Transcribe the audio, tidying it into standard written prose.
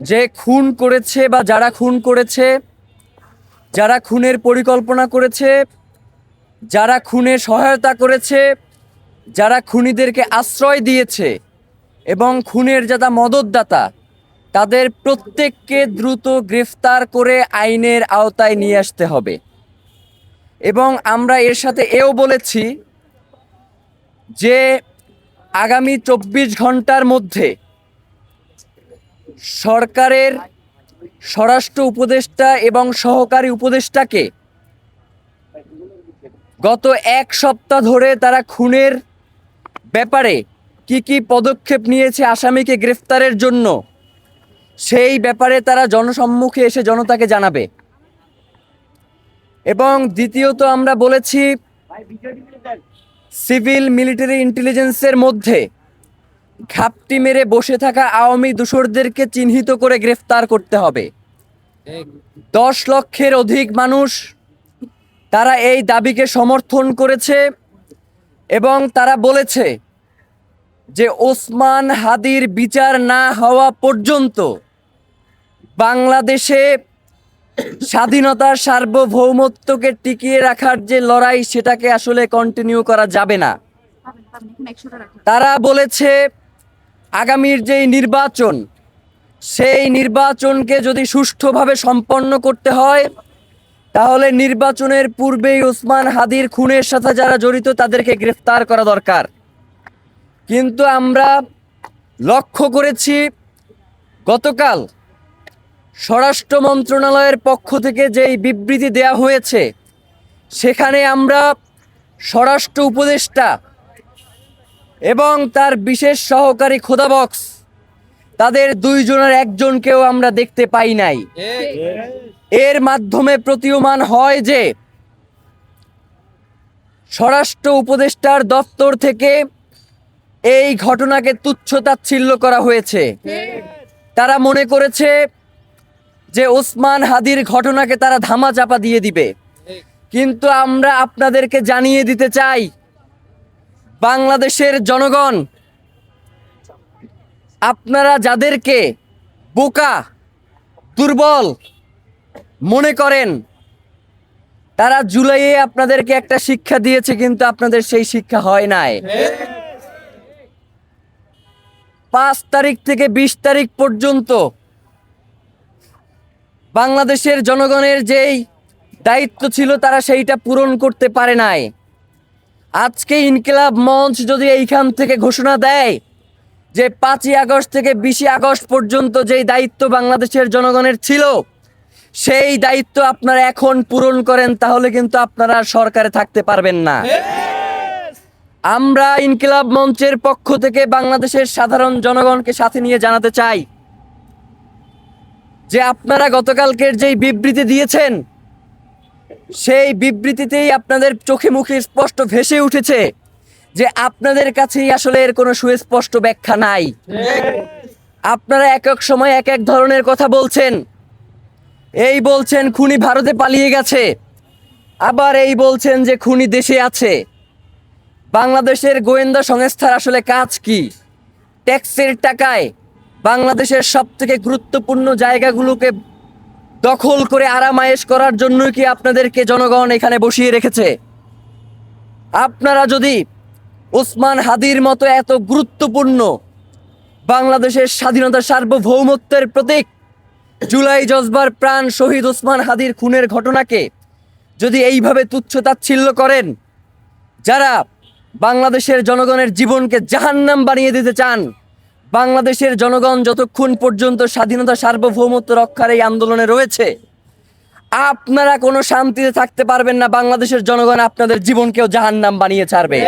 যে খুন করেছে বা যারা খুন করেছে, যারা খুনের পরিকল্পনা করেছে, যারা খুনে সহায়তা করেছে, যারা খুনিদেরকে আশ্রয় দিয়েছে এবং খুনের যারা মদতদাতা, তাদের প্রত্যেককে দ্রুত গ্রেফতার করে আইনের আওতায় নিয়ে আসতে হবে। এবং আমরা এর সাথে এও বলেছি যে আগামী 24 ঘন্টার মধ্যে সরকারের স্বরাষ্ট্র উপদেষ্টা এবং সহকারী উপদেষ্টাকে গত এক সপ্তাহ ধরে তারা খুনের ব্যাপারে কি পদক্ষেপ নিয়েছে আসামিকে গ্রেফতারের জন্য, সেই ব্যাপারে তারা জনসম্মুখে এসে জনতাকে জানাবে। এবং দ্বিতীয়ত আমরা বলেছি সিভিল মিলিটারি ইন্টেলিজেন্সের মধ্যে ঘাপটি মেরে বসে থাকা আওয়ামী দোসরদেরকে চিহ্নিত করে গ্রেফতার করতে হবে। 10 লক্ষের অধিক মানুষ তারা এই দাবিকে সমর্থন করেছে এবং তারা বলেছে যে ওসমান হাদির বিচার না হওয়া পর্যন্ত বাংলাদেশে স্বাধীনতার সার্বভৌমত্বকে টিকিয়ে রাখার যে লড়াই, সেটাকে আসলে কন্টিনিউ করা যাবে না। তারা বলেছে আগামীর যেই নির্বাচন, সেই নির্বাচনকে যদি সুষ্ঠুভাবে সম্পন্ন করতে হয়, তাহলে নির্বাচনের পূর্বেই ওসমান হাদির খুনের সাথে যারা জড়িত তাদেরকে গ্রেফতার করা দরকার। কিন্তু আমরা লক্ষ্য করেছি গতকাল স্বরাষ্ট্র মন্ত্রণালয়ের পক্ষ থেকে যেই বিবৃতি দেয়া হয়েছে, সেখানে আমরা স্বরাষ্ট্র উপদেষ্টা এবং তার বিশেষ সহকারী খোদাবক্স, তাদের 2 জনের একজনকেও আমরা দেখতে পাই নাই। এর মাধ্যমে প্রতীয়মান হয় যে স্বরাষ্ট্র উপদেষ্টার দপ্তর থেকে এই ঘটনাকে তুচ্ছ-তাচ্ছিল্য করা হয়েছে। তারা মনে করেছে যে ওসমান হাদির ঘটনাকে তারা ধামাচাপা দিয়ে দিবে। কিন্তু আমরা আপনাদেরকে জানিয়ে দিতে চাই, বাংলাদেশের জনগণ, আপনারা যাদেরকে বোকা, দুর্বল মনে করেন, তারা জুলাইয়ে আপনাদেরকে একটা শিক্ষা দিয়েছে, কিন্তু আপনাদের সেই শিক্ষা হয় নাই। 5 তারিখ থেকে 20 তারিখ পর্যন্ত বাংলাদেশের জনগণের যেই দায়িত্ব ছিল তারা সেইটা পূরণ করতে পারে নাই। আজকে ইনকিলাব মঞ্চ যদি এইখান থেকে ঘোষণা দেয় যে 5ই আগস্ট থেকে 20 আগস্ট পর্যন্ত যেই দায়িত্ব বাংলাদেশের জনগণের ছিল, সেই দায়িত্ব আপনারা এখন পূরণ করেন, তাহলে কিন্তু আপনারা সরকারে থাকতে পারবেন না। আমরা ইনকিলাব মঞ্চের পক্ষ থেকে বাংলাদেশের সাধারণ জনগণকে সাথে নিয়ে জানাতে চাই যে আপনারা গতকালকের যেই বিবৃতি দিয়েছেন, সেই বিবৃতিতেই আপনাদের চোখে মুখে স্পষ্ট ভেসে উঠেছে যে আপনাদের কাছেই আসলে এর কোনো সুস্পষ্ট ব্যাখ্যা নাই। আপনারা এক এক সময় এক এক ধরনের কথা বলছেন। এই বলছেন খুনি ভারতে পালিয়ে গেছে, আবার এই বলছেন যে খুনি দেশে আছে। বাংলাদেশের গোয়েন্দা সংস্থার আসলে কাজ কি? ট্যাক্সের টাকায় বাংলাদেশের সবথেকে গুরুত্বপূর্ণ জায়গাগুলোকে দখল করে আরামায়েশ করার জন্য কি আপনাদেরকে জনগণ এখানে বসিয়ে রেখেছে? আপনারা যদি ওসমান হাদির মতো এত গুরুত্বপূর্ণ বাংলাদেশের স্বাধীনতা সার্বভৌমত্বের প্রতীক জুলাই জজবার প্রাণ শহীদ ওসমান হাদির খুনের ঘটনাকে যদি এইভাবে তুচ্ছ-তাচ্ছিল্য করেন, যারা বাংলাদেশের জনগণের জীবনকে জাহান্নাম বানিয়ে দিতে চান, বাংলাদেশের জনগণ যতক্ষণ পর্যন্ত স্বাধীনতা সার্বভৌমত্ব রক্ষার এই আন্দোলনে রয়েছে, আপনারা কোনো শান্তিতে থাকতে পারবেন না। বাংলাদেশের জনগণ আপনাদের জীবনকেও জাহান্নাম বানিয়ে ছাড়বে।